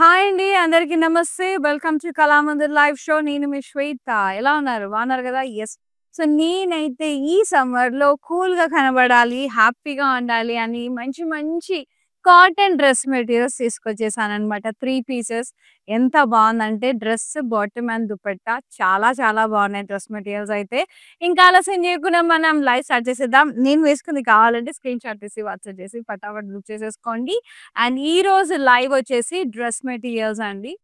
Hi అండి. అందరికీ నమస్తే. Welcome to Kalamandir live show. నేను మీ శ్వేత. ఎలా ఉన్నారు? బాగున్నారు కదా? యెస్. సో, నేనైతే ఈ సమ్మర్‌లో కూల్‌గా కనబడాలి, హ్యాపీగా ఉండాలి అని మంచి మంచి కాటన్ డ్రెస్ మెటీరియల్స్ తీసుకొచ్చేసాననమాట. 3 పీసెస్. ఎంత బావుందంటే డ్రెస్, బాటమ్ అండ్ దుపట్టా చాలా చాలా బావున్నాయి డ్రెస్ మెటీరియల్స్ అయితే. ఇంకా ఆలస్యం చేయకుండా మనం లైవ్ స్టార్ట్ చేసేద్దాం. నేను వేసుకుంది కావాలంటే స్క్రీన్‌షాట్ తీసి వాట్సాప్ చేసి ఫటాఫట్ బుక్ చేసేసుకోండి. అండ్ ఈరోజు లైవ్ వచ్చేసి డ్రెస్ మెటీరియల్స్ అండి.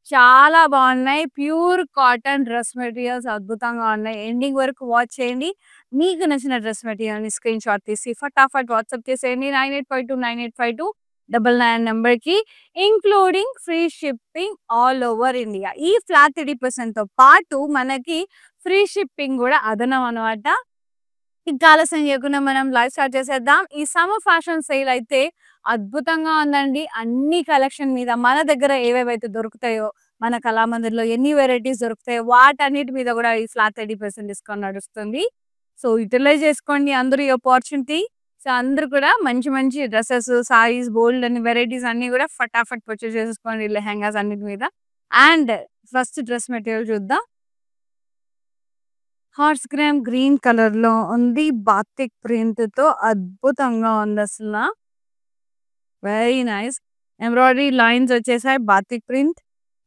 చాలా బాగున్నాయి. ప్యూర్ కాటన్ డ్రెస్ మెటీరియల్స్ అద్భుతంగా ఉన్నాయి. ఎండింగ్ వరకు వాచ్ చేయండి. మీకు నచ్చిన డ్రెస్ మెటీరియల్‌ని స్క్రీన్‌షాట్ తీసి ఫటాఫట్ వాట్సాప్ చేసేయండి. 9852985299 నంబర్‌కి. Including free shipping all over India. ఈ ఫ్లాట్ 30%తో పాటు మనకి ఫ్రీ షిప్పింగ్ కూడా అదనం అన్నమాట. ఇంకా ఆలస్యం చేయకుండా మనం లైవ్ స్టార్ట్ చేసేద్దాం. ఈ సమ్మర్ ఫ్యాషన్ సేల్ అయితే అద్భుతంగా ఉందండి. అన్ని కలెక్షన్ మీద మన దగ్గర ఏవేవైతే దొరుకుతాయో, మన కళామందిర్‌లో ఎన్ని వెరైటీస్ దొరుకుతాయో వాటన్నిటి మీద కూడా ఈ ఫ్లాట్ 30% డిస్కౌంట్ నడుస్తుంది. సో, యుటిలైజ్ చేసుకోండి అందరూ ఈ ఆపర్చునిటీ. సో, అందరూ కూడా మంచి మంచి డ్రెసెస్, సారీస్ బోల్డ్ అన్ని వెరైటీస్ అన్నీ కూడా ఫటాఫట్ పర్చేస్ చేసేసుకోండి లెహెంగాస్ అన్నిటి మీద. అండ్ ఫస్ట్ డ్రెస్ మెటీరియల్ చూద్దాం. హార్స్ గ్రామ్ గ్రీన్ కలర్‌లో ఉంది. బాతిక్ ప్రింట్‌తో అద్భుతంగా ఉందసల. Very nice. ఎంబ్రాయిడరీ లైన్స్ వచ్చేసాయి. Batik print.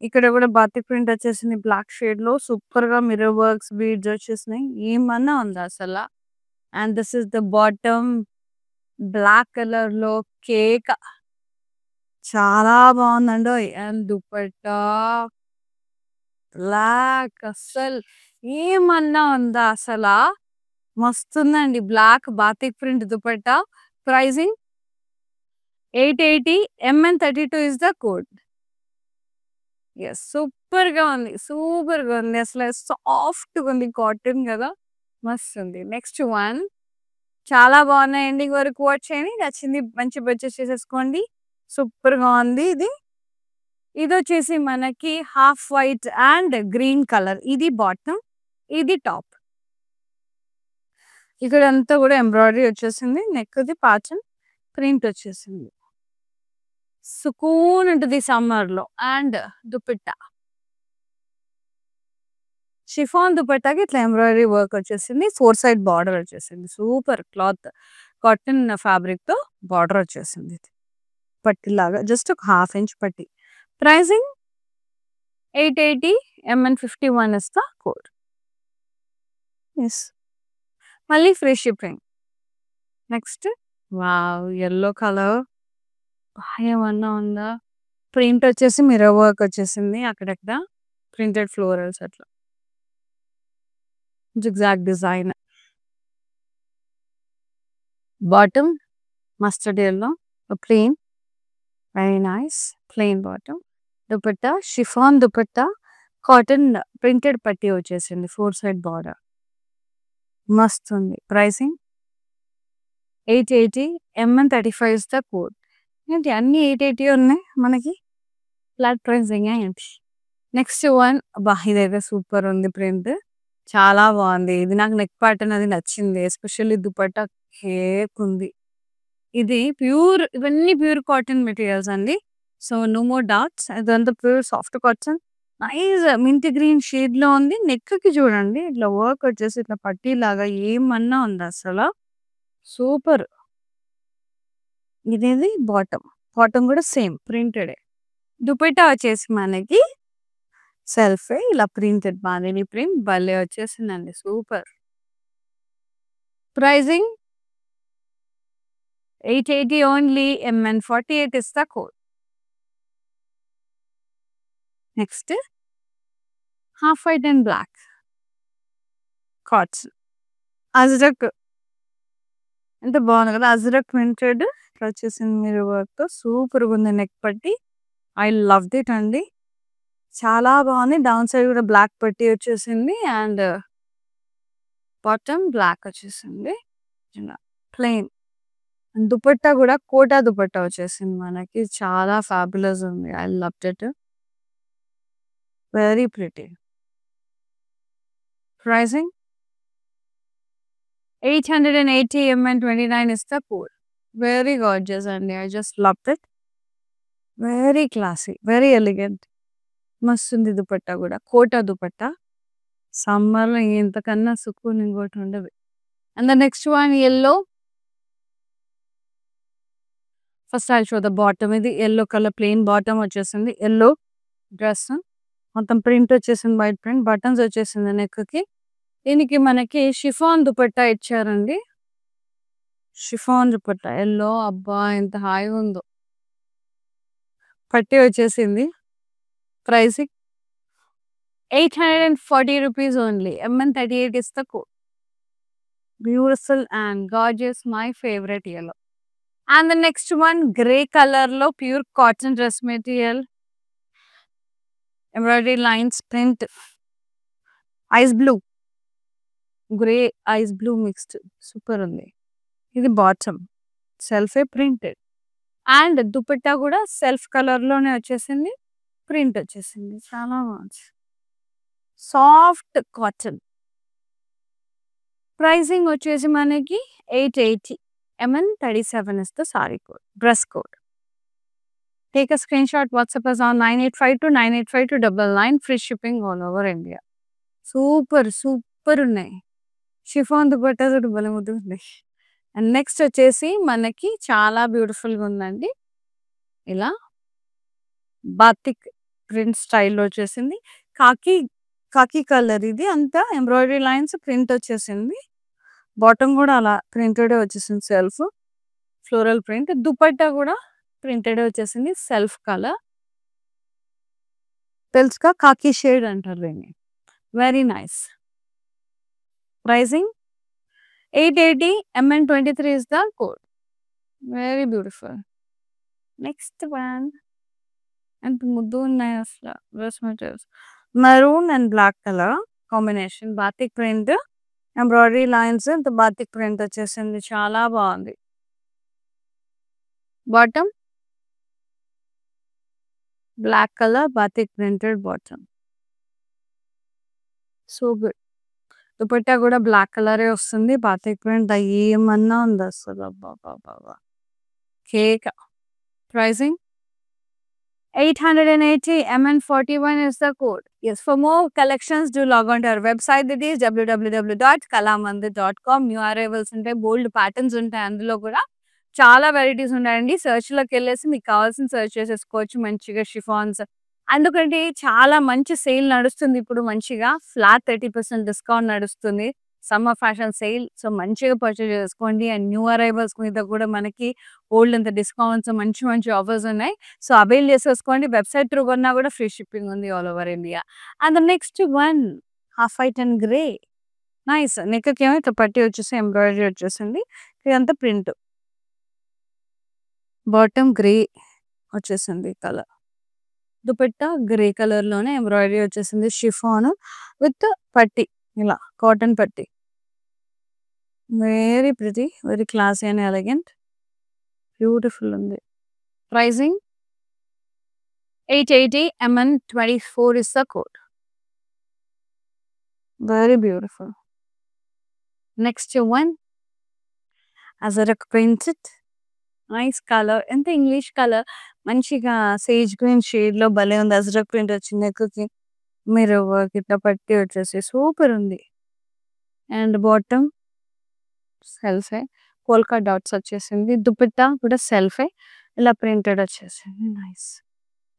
ఇక్కడ కూడా బాతిక్ ప్రింట్ వచ్చేసింది బ్లాక్ షేడ్‌లో. సూపర్‌గా మిర్రర్ వర్క్స్, బీడ్స్ వచ్చేసినాయి. ఏమన్నా ఉందా అసల? And this is the bottom. Black కలర్‌లో కేక్. చాలా బావుందండోయ్! అండ్ దుపట్టా బ్లాక్ అస్సలు ఏమన్నా ఉందా అసలా? మస్తుందండి. Black batik print dupatta. Pricing 880. MN32 is the code. Yes. సూపర్‌గా ఉంది. సూపర్‌గా ఉంది. అసలు సాఫ్ట్‌గా ఉంది. కాటన్ గదా! మస్తుంది. Next one. చాలా బాగున్నాయి. ఎండింగ్ వరకు వాచ్ చేయండి. నచ్చింది మంచి పర్చేస్ చేసేసుకోండి. సూపర్‌గా ఉంది ఇది. ఇదొచ్చేసి మనకి half white and green colour. ఇది బాటమ్. ఇది టాప్. ఇక్కడంతా కూడా ఎంబ్రాయిడరీ వచ్చేసింది. నెక్‌ది పాచన్ ప్రింట్ వచ్చేసింది. సుకూన్ ఉంటది సమ్మర్‌లో. అండ్ దుపట్టా. షిఫాన్ దుపట్టాకి ఇట్లా ఎంబ్రాయిడరీ వర్క్ వచ్చేసింది. 4 సైడ్ బార్డర్ వచ్చేసింది. Super cloth. కాటన్ ఫ్యాబ్రిక్‌తో బార్డర్ వచ్చేసింది. పట్టీలాగా జస్ట్ ఒక హాఫ్ ఇంచ్ పట్టీ. Pricing 880. MN51 is the code. Yes. మళ్ళీ free shipping. Next wow! Yellow colour. ఏమన్నా ఉందా? ప్రింట్ వచ్చేసి మిర్రర్ వర్క్ వచ్చేసింది అక్కడక్కడ. ప్రింటెడ్ ఫ్లోరల్స్ అట్లా. Zigzag design. Bottom mustard yellow. Plain. Very nice. Plain bottom. Dupatta chiffon dupatta. Cotton printed పట్టీ వచ్చేసింది. 4 సైడ్ బార్డర్. మస్తుంది. Pricing 880. MN35 is the code. ఏంటి అన్ని 880 ఉన్నాయి మనకి. ఫ్లాట్ ప్రైసింగ్ ఏంటి? Next one. అబ్బా! ఇదైతే సూపర్ ఉంది ప్రింట్. చాలా బాగుంది. ఇది నాకు నెక్ ప్యాటర్న్ అది నచ్చింది. ఎస్పెషల్లీ దుపట్టా కేక్ ఉంది. ఇది ప్యూర్ ఇవన్నీ ప్యూర్ కాటన్ మెటీరియల్స్ అండి. So, no more doubts. ఇదంతా pure soft cotton. Nice mint green షేడ్‌లో ఉంది. నెక్‌కి చూడండి. ఇట్లా వర్క్ వచ్చేసి ఇట్లా పట్టీలాగా ఏమన్నా ఉందా అసల? సూపర్. ఇదేది బాటమ్. బాటమ్ కూడా సేమ్ ప్రింటెడే. దుపట్టా వచ్చేసి మనకి సెల్ఫే ఇలా ప్రింటెడ్ బాందిని ప్రింట్ భలే వచ్చేసిందండి. Super. Pricing 880 only. MN48 is the code. Next half white and black. Cords. Ajrak. ఎంత బాగుంది కదా! అజ్రక్ ప్రింటెడ్ ఇట్లా వచ్చేసింది మిర్రర్ వర్క్‌తో. సూపర్‌గా ఉంది నెక్ పట్టీ. ఐ లవ్డ్ ఇట్ అండి. చాలా బాగుంది. డౌన్ సైడ్ కూడా బ్లాక్ పట్టీ వచ్చేసింది. అండ్ బాటమ్ బ్లాక్ వచ్చేసింది. ఇలా ప్లెయిన్. దుపట్టా కూడా కోటా దుపట్టా వచ్చేసింది మనకి. చాలా ఫ్యాబులస్ ఉంది. I loved it. Very pretty. Pricing 880. 29 is the code. Very gorgeous అండి. I just loved it. Very classy, very elegant. మస్తుంది దుపట్టా గూడా. కోటా దుపట్టా. సమ్మర్‌లో ఇంతకన్నా సుకూన్ ఇంకోటి ఉండదు. And the next one yellow. First I'll show the bottom. ఇది యెల్లో కలర్ ప్లెయిన్ బాటమ్ వచ్చేసింది. Yellow dress. మొత్తం ప్రింట్ వచ్చేసింది. White print. బటన్స్ వచ్చేసింది నెక్‌కి. దీనికి మనకి షిఫాన్ దుపట్టా ఇచ్చారండి. Chiffon dupatta yellow. అబ్బా! ఎంత హాయిగా ఉందో. పట్టీ వచ్చేసింది. Pricing 840 rupees only. MN38 is the code. Beautiful and gorgeous. My favorite yellow. And the next one, grey color lo pure cotton dress material. Embroidery lines, print. Ice blue. Grey, ice blue mixed. Super undi. This bottom. Self printed. And dupatta kuda self color lone vachesindi. Print vachesindi. Chala bagundi. Soft cotton. Pricing vachesi manaki 880. MN37 is the saree code. Dress code. Take a screenshot. WhatsApp us on 9852985299. Free shipping all over India. Super, super ఉన్నాయి. Chiffon dupatta కూడా భలే ముద్దుగుంది. And next వచ్చేసి మనకి చాలా బ్యూటిఫుల్‌గా ఉందండి. ఇలా batik print స్టైల్‌లో వచ్చేసింది. ఖాకీ ఖాకీ కలర్ ఇది. అంతా ఎంబ్రాయిడరీ లైన్స్ ప్రింట్ వచ్చేసింది. బాటమ్ కూడా అలా ప్రింటెడే వచ్చేసింది సెల్ఫ్. Floral print. దుపట్టా కూడా ప్రింటెడే వచ్చేసింది. Self colour. తెలుసుగా ఖాకీ షేడ్ అంటారు దీన్ని. Very nice. Pricing 880. MN23 is the code. Very beautiful. Next one. And muddu unnai asla dress materials. Maroon and black color combination. Batik print. Embroidery lines and the batik print వచ్చేసింది. చాలా బాగుంది. Bottom. Black color batik printed bottom. So good. Dupatta కూడా black కలరే వస్తుంది. Batik print ఏమన్నా ఉంది అసలు. అబ్బబ్బబ్బబ్బా! కేక. Pricing 880. MN41 is the code. Yes, for more collections, do log on to our website. That is www.kalamandir.com. New arrivals ఉంటాయి. బోల్డ్ patterns ఉంటాయి. అందులో కూడా చాలా వెరైటీస్ ఉన్నాయండి. సెర్చ్‌లోకి వెళ్ళేసి మీకు కావాల్సిన సెర్చ్ చేసేసుకోవచ్చు. మంచిగా షిఫాన్స్. ఎందుకంటే చాలా మంచి సేల్ నడుస్తుంది ఇప్పుడు మంచిగా. ఫ్లాట్ 30% డిస్కౌంట్ నడుస్తుంది. Summer fashion sale. సో, మంచిగా పర్చేజ్ చేసుకోండి. అండ్ న్యూ అరైవల్స్ మీద కూడా మనకి ఓల్డ్ అంత డిస్కౌంట్స్ మంచి మంచి ఆఫర్స్ ఉన్నాయి. సో, అవైల్ చేసేసుకోండి. వెబ్‌సైట్ త్రూ కొన్నా కూడా ఫ్రీ షిప్పింగ్ ఉంది all over India. And the next one half white and grey. Nice. నెక్‌కేమో ఇట్లా పట్టీ వచ్చేసి ఎంబ్రాయిడరీ వచ్చేసింది. ఇదంతా ప్రింట్. బాటమ్ గ్రే వచ్చేసింది కలర్. దుపట్టా గ్రే కలర్‌లోనే ఎంబ్రాయిడరీ వచ్చేసింది. షిఫాన్ విత్ పట్టీ. ఇలా కాటన్ పట్టీ. Very pretty. Very classy and elegant. Beautiful ఉంది. Pricing 880. MN24 is the code. Very beautiful. Next one. Azrak printed. Nice color. ఎంత ఇంగ్లీష్ కలర్. మంచిగా Sage green షేడ్‌లో భలే ఉంది. అజ్రక్ ప్రింట్ వచ్చింది నెక్‌కి. మిర్రర్ వర్క్ ఇట్లా పట్టీ వచ్చేసి సూపర్ ఉంది. అండ్ బాటమ్ సెల్ఫే. పోల్కా డాట్స్ వచ్చేసింది. దుపట్టా కూడా సెల్ఫే. ఇలా ప్రింటెడ్ వచ్చేసింది. Nice.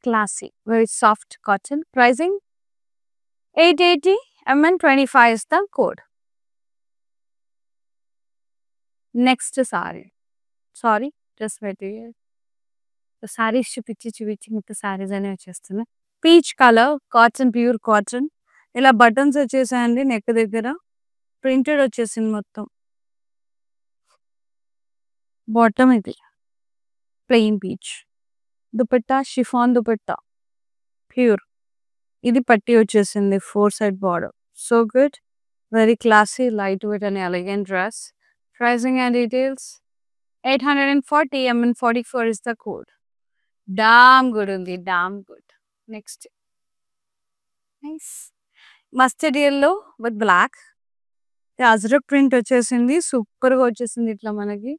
Classy. Very soft cotton. Pricing 880. MN25 is the code. Next sorry. Sorry dress material. Saris చూపించి మొత్తం సారీస్ అనే వచ్చేస్తున్నాయి. Peach colour cotton, pure cotton. ఇలా బటన్స్ వచ్చేసాయండి నెక్ దగ్గర. ప్రింటెడ్ వచ్చేసింది మొత్తం. బాటమ్ ఇది plain peach. Dupatta chiffon dupatta pure. ఇది పట్టీ వచ్చేసింది. 4 side border. So good. Very classy, light weight and elegant dress. Pricing and details 840. MN44 is the code. Damn good ఉంది. Damn good. Next. Nice. Mustard yellow with black. Ajrak print వచ్చేసింది. సూపర్‌గా వచ్చేసింది ఇట్లా మనకి.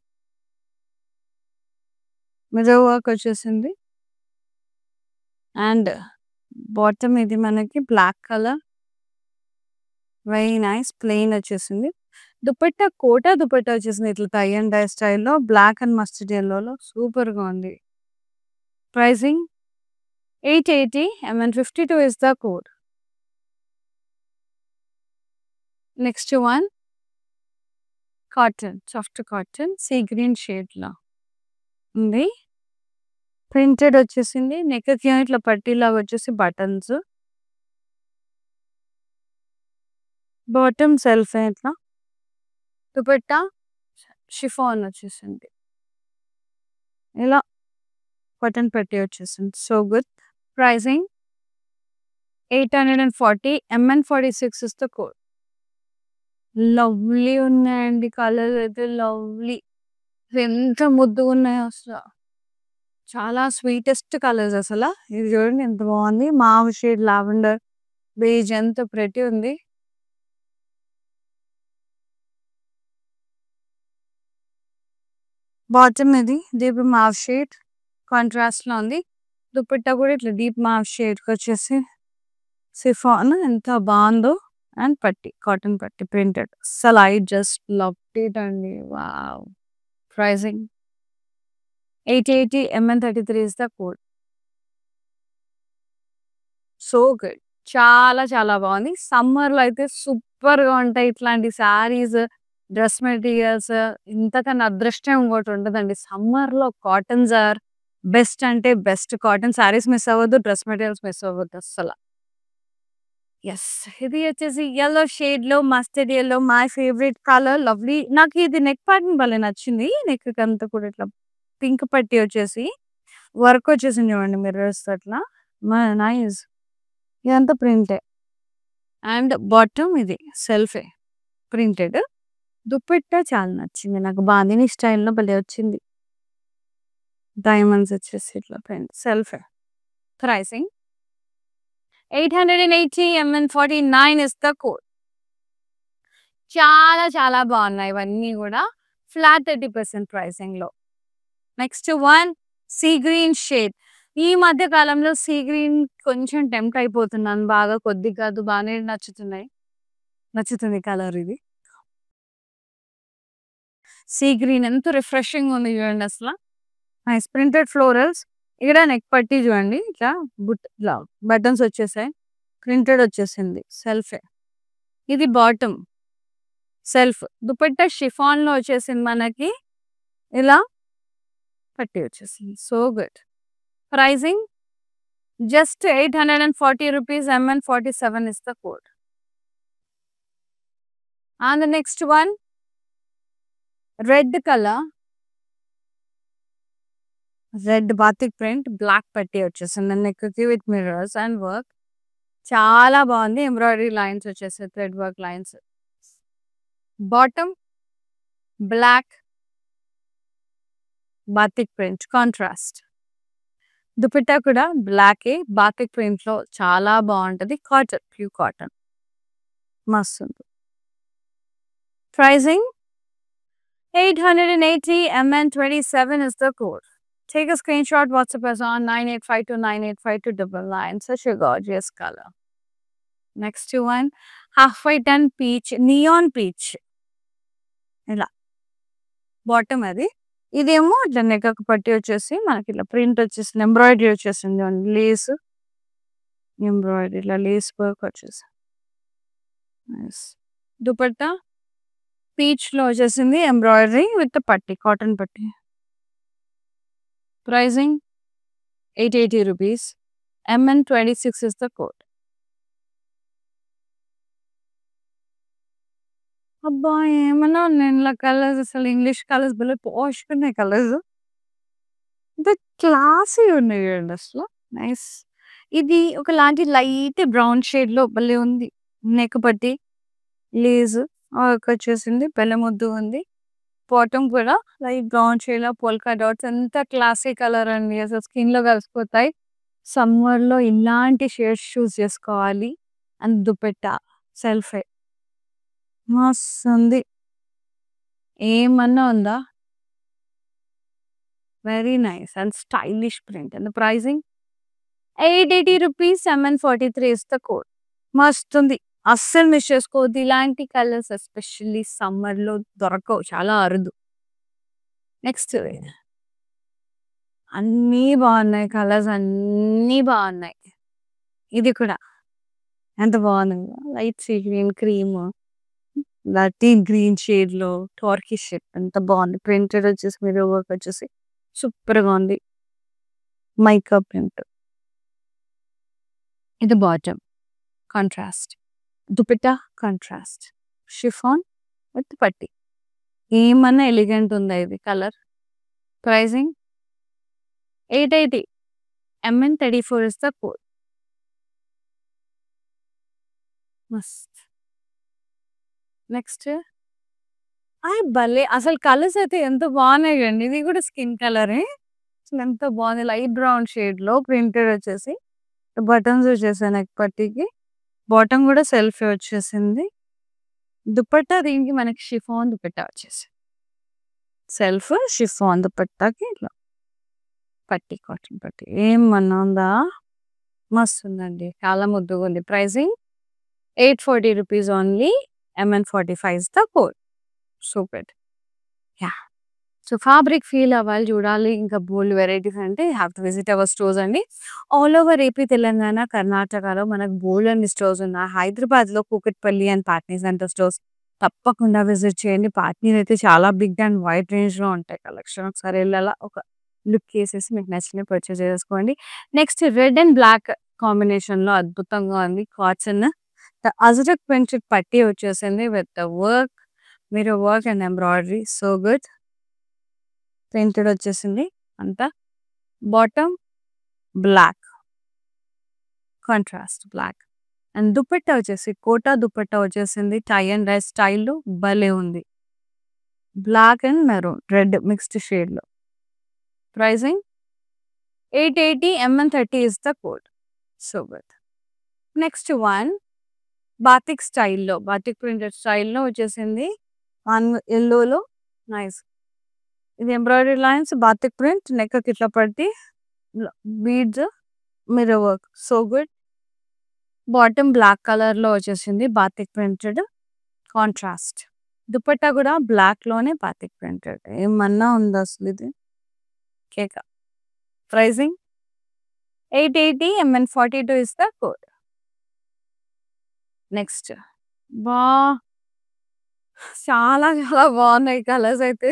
Mirror work వచ్చేసింది. And bottom ఇది మనకి black colour. Very nice. Plain వచ్చేసింది. దుపట్టా కోటా దుపట్టా వచ్చేసింది. ఇట్లా టై అండ్ డై స్టైల్‌లో బ్లాక్ అండ్ మస్టర్డ్ యెల్లోలో సూపర్‌గా ఉంది. Pricing 880 and 52 is the code. Next one, cotton, soft cotton, sea green shade లో ఉంది. ప్రింటెడ్ వచ్చేసింది. నెక్‌కి ఇట్లా పట్టీలాగా వచ్చేసి బటన్స్. బాటమ్ సెల్ఫ్ ఇట్లా. దుపట్టా షిఫాన్ వచ్చేసింది. ఇలా కాటన్ పట్టీ వచ్చేసింది. So good. Pricing 840 MN 46 is the code. Lovely ఉన్నాయండి. కలర్స్ అయితే లవ్లీ. ఎంత ముద్దుగా ఉన్నాయో అసలు. చాలా స్వీటెస్ట్ కలర్స్ అసలు. ఇది చూడండి ఎంత బాగుంది. మావ్ షేడ్ లావెండర్ బేజ్ ఎంత ప్రెటీ ఉంది. బాటమ్ ఇది డీప్ మావ్ షేడ్ కాంట్రాస్ట్ లో ఉంది. దుపట్టా కూడా ఇట్లా డీప్ మావ్ షేడ్ వచ్చేసి సిఫాన్ ఎంత బాగుందో. అండ్ పట్టి కాటన్ పట్టి ప్రింటెడ్. అసలు ఐ జస్ట్ లవ్ ఇట్ అండి. Wow. Pricing 880 MN 33 is the code. So good. చాలా చాలా బాగుంది. సమ్మర్‌లో అయితే సూపర్‌గా ఉంటాయి ఇట్లాంటి శారీస్, డ్రెస్ మెటీరియల్స్. ఇంతకన్నా అదృష్టం ఇంకోటి ఉండదండి. సమ్మర్‌లో కాటన్స్ ఆర్ బెస్ట్ అంటే బెస్ట్. కాటన్ శారీస్ మిస్ అవ్వద్దు. డ్రెస్ మెటీరియల్స్ మిస్ అవ్వద్దు అస్సల. యెస్. ఇది వచ్చేసి యెల్లో షేడ్‌లో mustard yellow my favourite colour. Lovely. నాకు ఇది నెక్ ప్యాటర్న్ భలే నచ్చింది. నెక్‌కి అంతా కూడా ఇట్లా పింక్ పట్టీ వచ్చేసి వర్క్ వచ్చేసింది చూడండి మిర్రర్స్ అట్లా. నైస్. ఇదంతా ప్రింటే. అండ్ బాటమ్ ఇది సెల్ఫే ప్రింటెడ్. దుపట్టా చాలా నచ్చింది నాకు. బాందిని స్టైల్‌లో భలే వచ్చింది. డైమండ్స్ వచ్చేసి ఇట్లా ప్రింట్ సెల్ఫే. Pricing 880 MN 49 is the code. చాలా చాలా బాగున్నాయి ఇవన్నీ కూడా. ఫ్లాట్ 30% ప్రైసింగ్‌లో. Next one sea green shade. ఈ మధ్య కాలంలో సీ గ్రీన్ కొంచెం టెంప్ట్ అయిపోతున్నాను బాగా. కొద్ది కాదు బాగానే నచ్చుతున్నాయి. నచ్చుతుంది కలర్ ఇది. సీ గ్రీన్ ఎంత రిఫ్రెషింగ్ ఉంది చూడండి అసలు. Nice printed florals. ఇక్కడ నెక్ పట్టీ చూడండి ఇట్లా ఇట్లా బటన్స్ వచ్చేసాయి. ప్రింటెడ్ వచ్చేసింది సెల్ఫే. ఇది బాటమ్ సెల్ఫ్. దుపట్టా షిఫాన్‌లో వచ్చేసింది మనకి. ఇలా పట్టీ వచ్చేసింది. So good. Pricing just 840 rupees. MN 47 is the code. And the next one, red color, red batik print, black patti వచ్చేసింది. నెక్‌కి విత్ మిర్రర్స్ అండ్ వర్క్. చాలా బాగుంది. ఎంబ్రాయిడరీ లైన్స్ వచ్చేసాయి. Thread work lines. Bottom black batik print contrast. Dupatta కూడా బ్లాకే batik print లో చాలా బాగుంటది. కాటన్ ప్యూర్ కాటన్ మస్తు ఉంది. Pricing 880 MN 27 is the code. Take a screenshot. WhatsApp us on 9852985299. Such a gorgeous color. Next one, half white and peach, neon peach. ఇలా bottom అది. ఇదేమో ఇట్లా నెక్ పట్టి వచ్చేసి మనకి ఇట్లా ప్రింట్ వచ్చేసింది. ఎంబ్రాయిడరీ వచ్చేసింది. లేస్ ఎంబ్రాయిడరీ ఇలా లేస్ వర్క్ వచ్చేసి. దుపట్టా పీచ్ లో వచ్చేసింది. ఎంబ్రాయిడరీ విత్ పట్టి కాటన్ పట్టి. Pricing 880 rupees. MN 26 is the code. అబ్బా ఏమన్నా ఉన్నాయి కలర్స్. అసలు ఇంగ్లీష్ కలర్స్ భలే పాష్ ఉన్నాయి కలర్స్. ఇంత క్లాసీ ఉన్నాయి చూడండి అసలు. నైస్. ఇది ఒకలాంటి లైట్ బ్రౌన్ షేడ్ లో భలే ఉంది. నెక్ పట్టి లేస్ వర్క్ వచ్చేసింది. బెల్ల ముద్దు ఉంది. బాటమ్ కూడా లైట్ బ్రౌన్ షేడ్ లో పోల్కా డాట్స్. ఎంత క్లాసీ కలర్ అండి. అసలు స్కిన్ లో కలిసిపోతాయి. సమ్మర్ లో ఇలాంటి షేడ్స్ చూస్ చేసుకోవాలి. అండ్ దుపట్టా సెల్ఫే మస్తు ఉంది. ఏమన్నా ఉందా. Very nice and stylish print. And pricing రూ. 880 ఇస్ ద కోడ్. మస్తుంది. అస్సలు మిస్ చేసుకోవద్దు. ఇలాంటి కలర్స్ ఎస్పెషల్లీ సమ్మర్‌లో దొరకవు. చాలా అరుదు. నెక్స్ట్ అన్నీ బావున్నాయి. కలర్స్ అన్నీ బావున్నాయి. ఇది కూడా ఎంత బావుంది కదా! లైట్ సీ గ్రీన్, క్రీమ్, లటీ గ్రీన్ షేడ్‌లో టర్కిష్ షేడ్ ఎంత బావుంది. ప్రింటెడ్ వచ్చేసి మిర్రర్ వర్క్ వచ్చేసి సూపర్‌గా ఉంది. Mica print. ఇది bottom contrast. Dupatta contrast. Chiffon with పట్టీ. ఏమన్నా ఎలిగెంట్ ఉందా ఇది colour? Pricing 880. MN34 is the code. మస్త్. నెక్స్ట్ భలే! అసలు కలర్స్ అయితే ఎంత బావున్నాయి చూడండి. ఇది కూడా స్కిన్ కలరే. అసలు ఎంత బావుంది. లైట్ బ్రౌన్ షేడ్‌లో ప్రింటెడ్ వచ్చేసి బటన్స్ వచ్చేసాయి నెక్ పట్టీకి. బాటమ్ కూడా సెల్ఫే వచ్చేసింది. దుపట్టా దీనికి మనకి షిఫాన్ దుపట్టా వచ్చేసింది. సెల్ఫ్ షిఫాన్ దుపట్టాకి ఇట్లా పట్టీ కాటన్ పట్టీ. ఏమన్నా ఉందా? మస్తుందండి. చాలా ముద్దుగుంది. Pricing 840 rupees only. MN45 is the code. Super. Yeah! So, fabric feel అవ్వాలి చూడాలి. ఇంకా బోలెడు వెరైటీస్ అంటే have to visit our stores అండి. ఆల్ ఓవర్ ఏపీ, తెలంగాణ, కర్ణాటకలో మనకు బోలెడన్ని స్టోర్స్ ఉన్నాయి. హైదరాబాద్‌లో Kukatpally and Patny centre stores తప్పకుండా విజిట్ చేయండి. పాట్నీలో అయితే చాలా బిగ్ అండ్ వైడ్ రేంజ్‌లో ఉంటాయి కలెక్షన్. ఒకసారి ఎళ్లి అలా ఒక లుక్ ఏసేసి మీకు నచ్చినవి పర్చేజ్ చేసేసుకోండి. నెక్స్ట్ రెడ్ అండ్ బ్లాక్ కాంబినేషన్‌లో అద్భుతంగా ఉంది. కాటన్ అజ్రక్ ప్రింటెడ్ పట్టీ వచ్చేసింది with work, mirror work and embroidery. So good. Printed వచ్చేసింది అంతా. Bottom black contrast black and dupatta వచ్చేసి కోటా దుపట్టా వచ్చేసింది. టై అండ్ డై స్టైల్‌లో భలే ఉంది. Black and maroon red mixed షేడ్‌లో. Pricing 880. MN30 is the code. So good. Next one batik స్టైల్‌లో batik printed స్టైల్‌లో వచ్చేసింది. యెల్లోలో నైస్. ఇది ఎంబ్రాయిడరీ లైన్స్, బాతిక్ ప్రింట్, నెక్‌కి ఇట్లా పట్టి beads, mirror work. So good. Bottom black కలర్‌లో వచ్చేసింది. Batik printed contrast. దుపట్టా కూడా బ్లాక్‌లోనే బాతిక్ ప్రింటెడ్. ఏమన్నా ఉందా అసలు ఇది? కేక. Pricing 880. MN42 is the code. Next బా చాలా చాలా బాగున్నాయి కలర్స్ అయితే.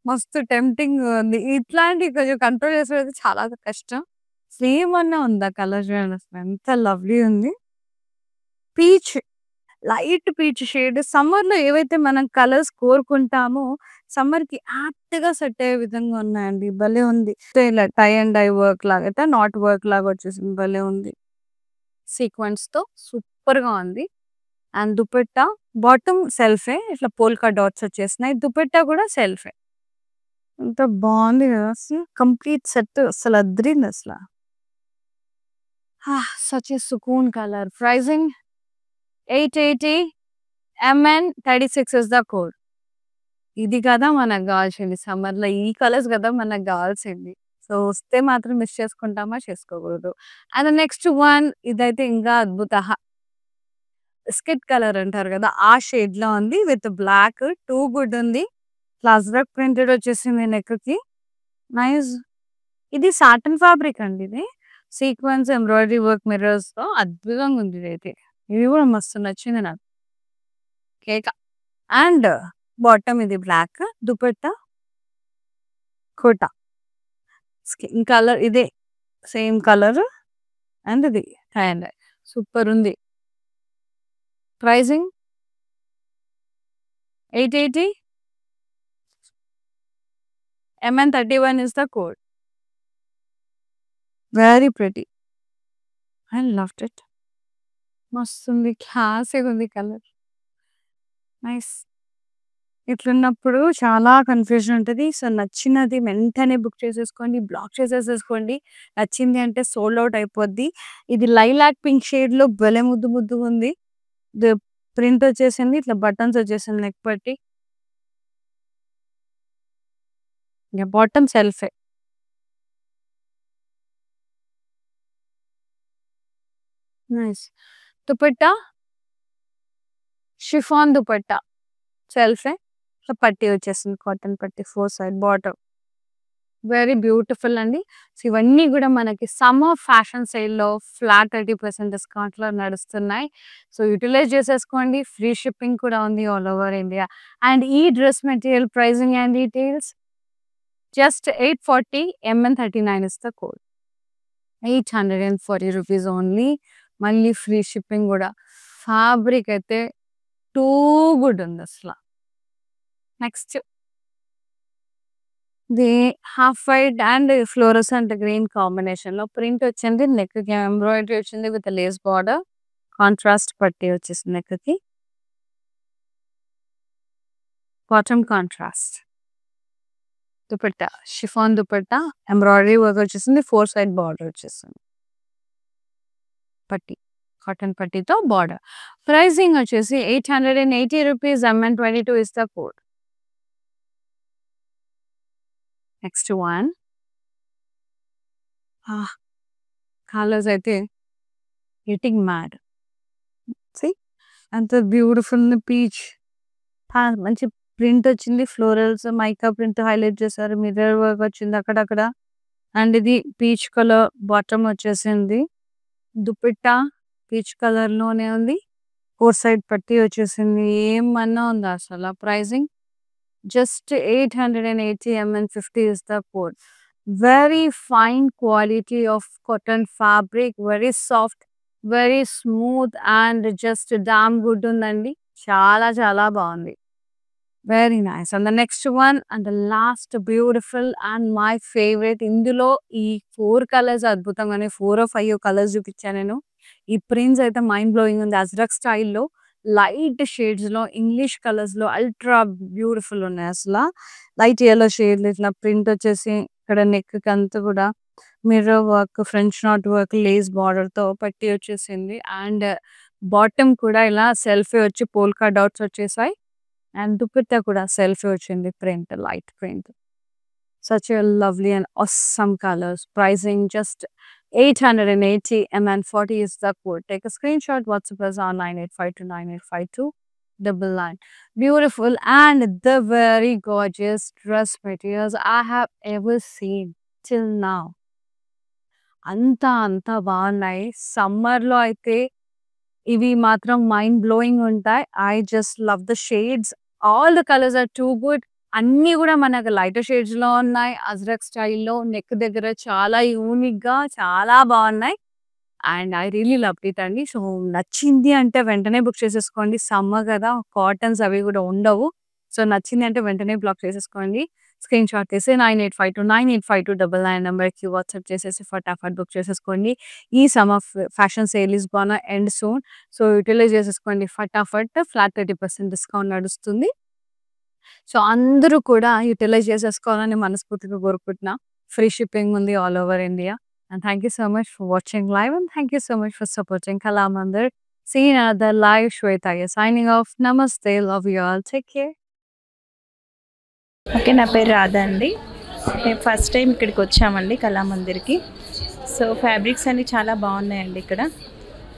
మస్తు టెంప్టింగ్ ఉంది. ఇట్లాంటివి కొంచెం కంట్రోల్ చేసేది చాలా కష్టం. సేమ్ అన్నా ఉందా కలర్ చూడండి అసలు ఎంత లవ్లీ ఉంది. పీచ్ లైట్ పీచ్ షేడ్ సమ్మర్‌లో ఏవైతే మనం కలర్స్ కోరుకుంటామో సమ్మర్‌కి యాప్ట్‌గా సెట్ అయ్యే విధంగా ఉన్నాయండి. భలే ఉంది. ఇలా టై అండ్ డై వర్క్ లాగా అయితే నాట్ వర్క్ లాగా వచ్చేసింది. భలే ఉంది. సీక్వెన్స్‌తో సూపర్‌గా ఉంది. అండ్ దుపట్టా బాటమ్ సెల్ఫే ఇట్లా పోల్కా డాట్స్ వచ్చేసినాయి. దుపట్టా కూడా సెల్ఫే. ఎంత బాగుంది కదా! అసలు కంప్లీట్ సెట్ అసలు అద్రింది అసల. సచ్ ఎ సుకూన్ colour. Pricing 880. MN36 is the code. ఇది కదా మనకు కావాల్సింది సమ్మర్‌లో. ఈ కలర్స్ కదా మనకు కావాల్సింది. సో, వస్తే మాత్రం మిస్ చేసుకుంటామా? చేసుకోకూడదు. అండ్ నెక్స్ట్ వన్ ఇదైతే ఇంకా అద్భుతహ. బిస్కెట్ కలర్ అంటారు కదా! ఆ షేడ్‌లో ఉంది. విత్ బ్లాక్ టూ గుడ్ ఉంది. అజ్రక్ ప్రింటెడ్ వచ్చేసింది నెక్‌కి. నైస్. ఇది సాటిన్ ఫ్యాబ్రిక్ అండి ఇది. సీక్వెన్స్ ఎంబ్రాయిడరీ వర్క్ మిర్రర్స్‌తో అద్భుతంగా ఉంది ఇదైతే. ఇది కూడా మస్తు నచ్చింది నాకు. కేక. అండ్ బాటమ్ ఇది black. Dupatta Kota. Skin colour ఇదే. సేమ్ కలర్ అండ్ ఇది టై అండ్ డై. సూపర్ ఉంది. Pricing 880. MN31 is the code. Very pretty. I loved it. మస్తుంది. క్లాసిగా ఉంది కలర్. నైస్. ఇట్లున్నప్పుడు చాలా కన్‌ఫ్యూజన్ ఉంటది. సో, నచ్చినది వెంటనే బుక్ చేసేసుకోండి. బ్లాక్ చేసేసేసుకోండి. నచ్చింది అంటే సోల్డ్ ఔట్ అయిపోద్ది. ఇది లైలాక్ పింక్ షేడ్‌లో భలే ముద్దు ముద్దుగుంది. ది ప్రింట్ వచ్చేసింది. ఇట్లా బటన్స్ వచ్చేసింది నెక్ పట్టి. ఇంక బాటమ్ సెల్ఫే. నైస్. దుపట్టా షిఫాన్ దుపట్టా సెల్ఫే. సో, పట్టీ వచ్చేసింది. కాటన్ పట్టీ 4 సైడ్ బార్డర్. వెరీ బ్యూటిఫుల్ అండి. సో, ఇవన్నీ గూడా మనకి సమ్మర్ ఫ్యాషన్ సేల్‌లో ఫ్లాట్ 30% డిస్కౌంట్‌లో నడుస్తున్నాయి. సో, యుటిలైజ్ చేసేసుకోండి. ఫ్రీ షిప్పింగ్ కూడా ఉంది ఆల్ ఓవర్ ఇండియా. అండ్ ఈ dress material pricing and details just 840 MN39 is the code. 840 rupees only. మళ్ళీ ఫ్రీ షిప్పింగ్ గూడా. ఫ్యాబ్రిక్ అయితే టూ గుడ్ ఉందసల. నెక్స్ట్ ఇది half white and fluorescent green కాంబినేషన్‌లో ప్రింట్ వచ్చింది. నెక్‌కి ఎంబ్రాయిడరీ వచ్చింది విత్ లేస్ బార్డర్. కాంట్రాస్ట్ పట్టీ వచ్చేసింది నెక్‌కి. Bottom contrast. Dupatta chiffon dupatta embroidery work వచ్చేసింది. 4 సైడ్ బార్డర్ వచ్చేసింది. పట్టీ కాటన్ పట్టీతో బార్డర్. ప్రైసింగ్ వచ్చేసి 880 rupees. MN22 is the code. Next one colours అయితే గెట్టింగ్ మ్యాడ్. సీ అంత బ్యూటిఫుల్ పీచ్. మంచి ప్రింట్ వచ్చింది. ఫ్లోరల్స్ మైకా ప్రింట్ హైలైట్ చేశారు. మిర్రర్ వర్క్ వచ్చింది అక్కడక్కడ. అండ్ ఇది పీచ్ కలర్ బాటమ్ వచ్చేసింది. దుపట్టా పీచ్ కలర్ లోనే ఉంది. 4 సైడ్ పట్టీ వచ్చేసింది. ఏమన్నా ఉందా అసలు pricing just 880 MN50 is the code. Very fine quality of cotton fabric, very soft, very smooth and just damn good ఉందండి. చాలా చాలా బాగుంది. Very nice. And the next one and the last beautiful and my favourite. ఇందులో ఈ 4 colours అద్భుతంగానే 4 or 5 colours చూపించాను నేను. ఈ prints అయితే మైండ్ బ్లోయింగ్ ఉంది. అజ్రక్ స్టైల్లో లైట్ షేడ్స్‌లో ఇంగ్లీష్ కలర్స్‌లో అల్ట్రా బ్యూటిఫుల్ ఉన్నాయి అసల. లైట్ యెల్లో షేడ్‌లో ఇట్లా ప్రింట్ వచ్చేసి ఇక్కడ నెక్‌కి అంతా కూడా mirror work, French knot work, lace బార్డర్‌తో పట్టీ వచ్చేసింది. అండ్ బాటమ్ కూడా ఇలా సెల్ఫీ వచ్చి పోల్కా డాట్స్ వచ్చేసాయి. అండ్ దుపట్టా కూడా సెల్ఫీ వచ్చింది. Print light print. Such a lovely and awesome colors. Pricing just 880 MN40 is the code. Take a screenshot. WhatsApp us on 9852985299. Beautiful and the very gorgeous dress materials I have ever seen till now. అంత బాగున్నాయి. సమ్మర్‌లో అయితే ఇవి మాత్రం mind blowing ఉంటాయి. I just love the shades. All the colors are too good. అన్నీ కూడా మనకు లైటర్ షేడ్స్‌లో ఉన్నాయి. అజ్రక్ స్టైల్‌లో నెక్ దగ్గర చాలా యూనిక్‌గా చాలా బాగున్నాయి. And I really loved it అండి. సో, నచ్చింది అంటే వెంటనే బుక్ చేసేసుకోండి. సమ్మర్ కదా కాటన్స్ అవి కూడా ఉండవు. సో, నచ్చింది అంటే వెంటనే బ్లాక్ చేసేసుకోండి. స్క్రీన్‌షాట్ తీసి 9852985299 నెంబర్‌కి వాట్సాప్ చేసేసి ఫటాఫట్ బుక్ చేసేసుకోండి. ఈ summer fashion sale is gonna end soon. So, utilise చేసేసుకోండి ఫటాఫట్. ఫ్లాట్ 30% డిస్కౌంట్ నడుస్తుంది. సో, అందరూ కూడా యుటిలైజ్ చేసేసుకోవాలని మనస్ఫూర్తిగా కోరుకుంటున్నా. ఫ్రీ షిప్పింగ్ ఉంది all over India. And thank you so much for watching live and thank you so much for supporting Kalamandir. See you in another live. Shweta here signing off. Namaste. Love you all. Take care. Okay, నా పేరు రాధా అండి. మేము first time ఇక్కడికి వచ్చామండి కళామందిర్కి. So fabrics అన్నీ చాలా బాగున్నాయండి ఇక్కడ.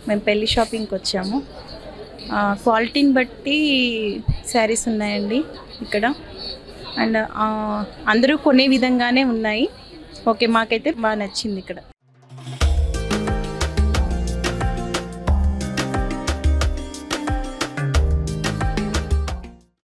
మేము పెళ్లి షాపింగ్కి వచ్చాము. క్వాలిటీని బట్టి శారీస్ ఉన్నాయండి ఇక్కడ. అండ్ అందరూ కొనే విధంగానే ఉన్నాయి. ఓకే, మాకైతే బాగా నచ్చింది ఇక్కడ.